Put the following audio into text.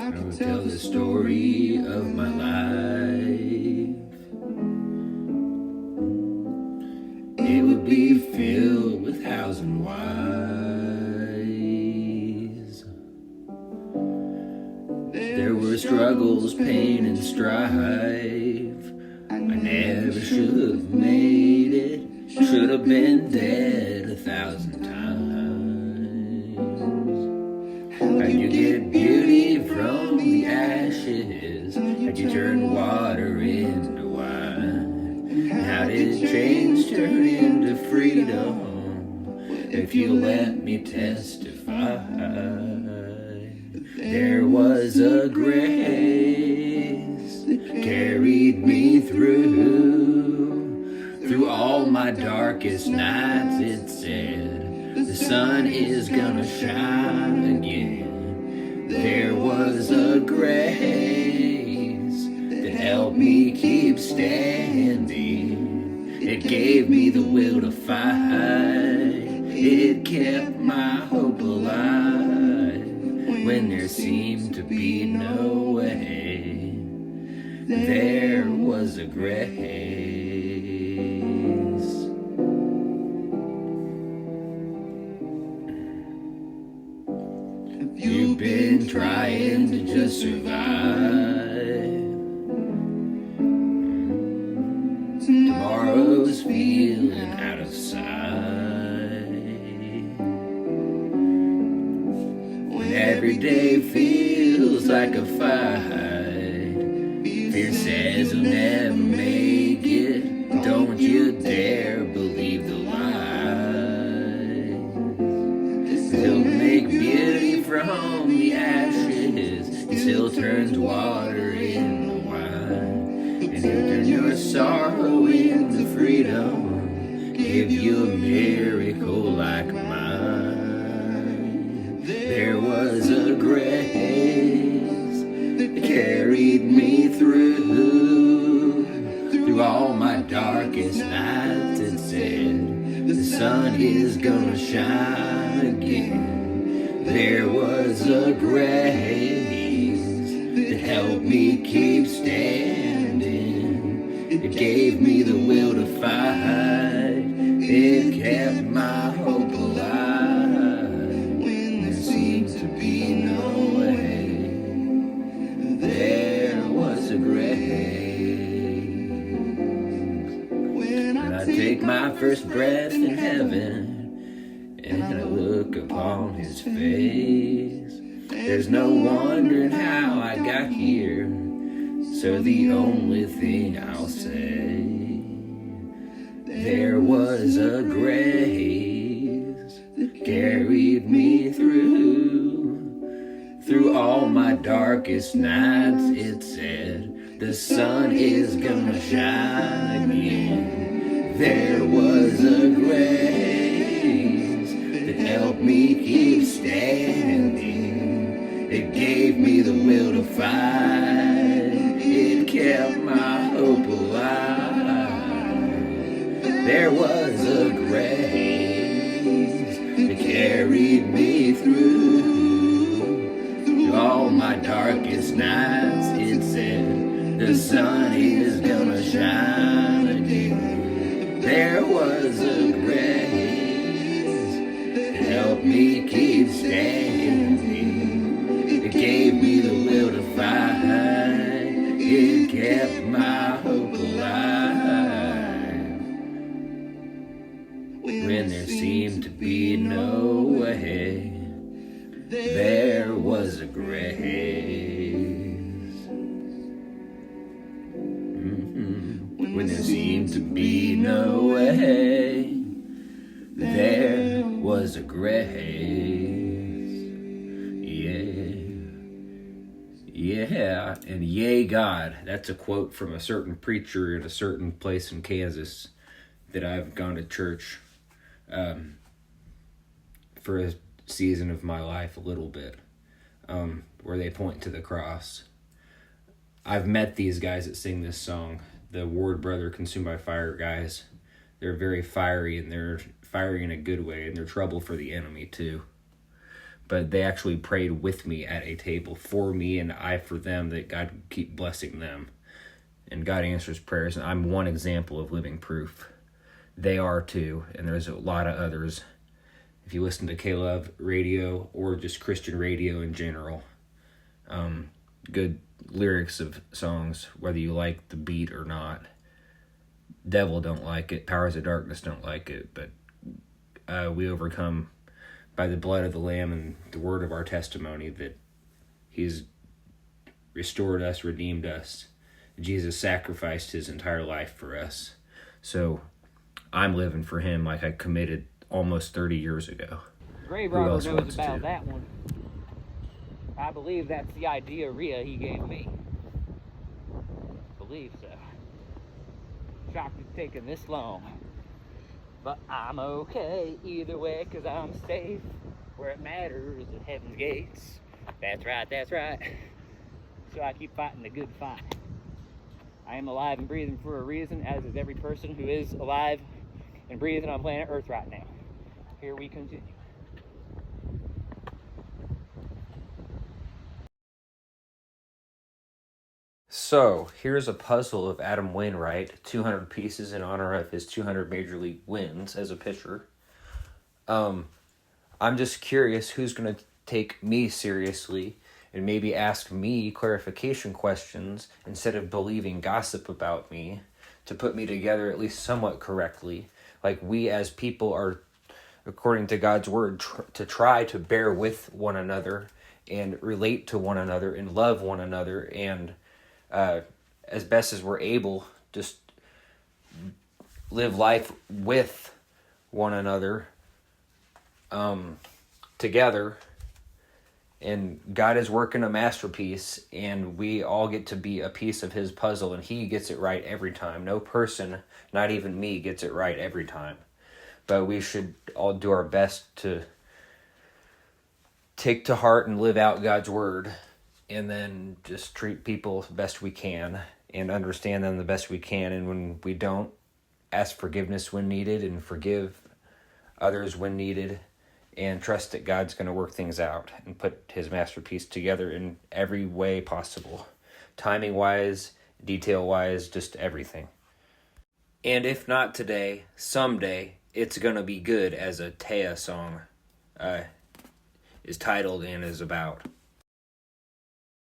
I would tell the story of my life. It would be filled with hows and whys. There were struggles, pain, and strife. I never should have made it. Should have been dead 1,000 times. How'd you get beauty from the ashes? How'd you turn water into wine? How did change turn into freedom? If you let me testify, there was a grace that carried me through all my darkest nights. It said, the sun is gonna shine again. There was a grace that helped me keep standing. It gave me the will to fight. It kept my hope alive when there seemed to be no way. There was a grace. You've been trying to just survive. Tomorrow's feeling out of sight. When every day feels like a fight, fear says you'll never make it. Don't you dare believe the lies. He'll make beauty from the ashes. He still turns water into wine. And he'll turn your sorrow into freedom. Give you a miracle like mine. There was a grace that carried me through all my darkest nights. It said, the sun is gonna shine again. There was a grace that helped me keep standing. It gave me the will to fight. It kept my hope alive when there seemed to be no way. There was a grace. When I take my first breath in heaven and I look upon his face, there's no wondering how I got here. So the only thing I'll say, there was a grace that carried me through all my darkest nights. It said, the sun is gonna shine again. There was a grace that helped me keep standing. It gave me the will to fight. It kept my hope alive. There was a grace that carried me through all my darkest nights. It said, the sun is gonna shine again. There was a grace that helped me keep standing. It gave me the will to fight. It kept my hope alive when there seemed to be no way. There was a grace. When there seemed to be no way, there was a grace. Yeah, and yay God. That's a quote from a certain preacher at a certain place in Kansas that I've gone to church for a season of my life a little bit, where they point to the cross. I've met these guys that sing this song, the Ward Brother Consumed by Fire guys. They're very fiery, and they're fiery in a good way, and they're trouble for the enemy too. but they actually prayed with me at a table for me and I for them, that God would keep blessing them. And God answers prayers, and I'm one example of living proof. They are too, and there's a lot of others. If you listen to K-Love radio or just Christian radio in general, good lyrics of songs, whether you like the beat or not. Devil don't like it, powers of darkness don't like it, but we overcome by the blood of the Lamb and the word of our testimony, that he's restored us, redeemed us. Jesus sacrificed his entire life for us. So I'm living for him like I committed almost 30 years ago. Grave Robber knows about that one. I believe that's the idea he gave me. I believe so. Shocked it's taken this long. But I'm okay either way, because I'm safe where it matters at heaven's gates. That's right, that's right. So I keep fighting the good fight. I am alive and breathing for a reason, as is every person who is alive and breathing on planet Earth right now. Here we continue. So, here's a puzzle of Adam Wainwright, 200 pieces in honor of his 200 Major League wins as a pitcher. I'm just curious who's going to take me seriously and maybe ask me clarification questions instead of believing gossip about me, to put me together at least somewhat correctly. Like we as people are, according to God's word, to try to bear with one another and relate to one another and love one another, and as best as we're able, just live life with one another together. And God is working a masterpiece, and we all get to be a piece of his puzzle, and he gets it right every time. No person, not even me, gets it right every time. But we should all do our best to take to heart and live out God's word, and then just treat people the best we can and understand them the best we can. And when we don't, ask forgiveness when needed and forgive others when needed, and trust that God's going to work things out and put his masterpiece together in every way possible. Timing-wise, detail-wise, just everything. And if not today, someday, it's going to be good, as a Taya song is titled and is about.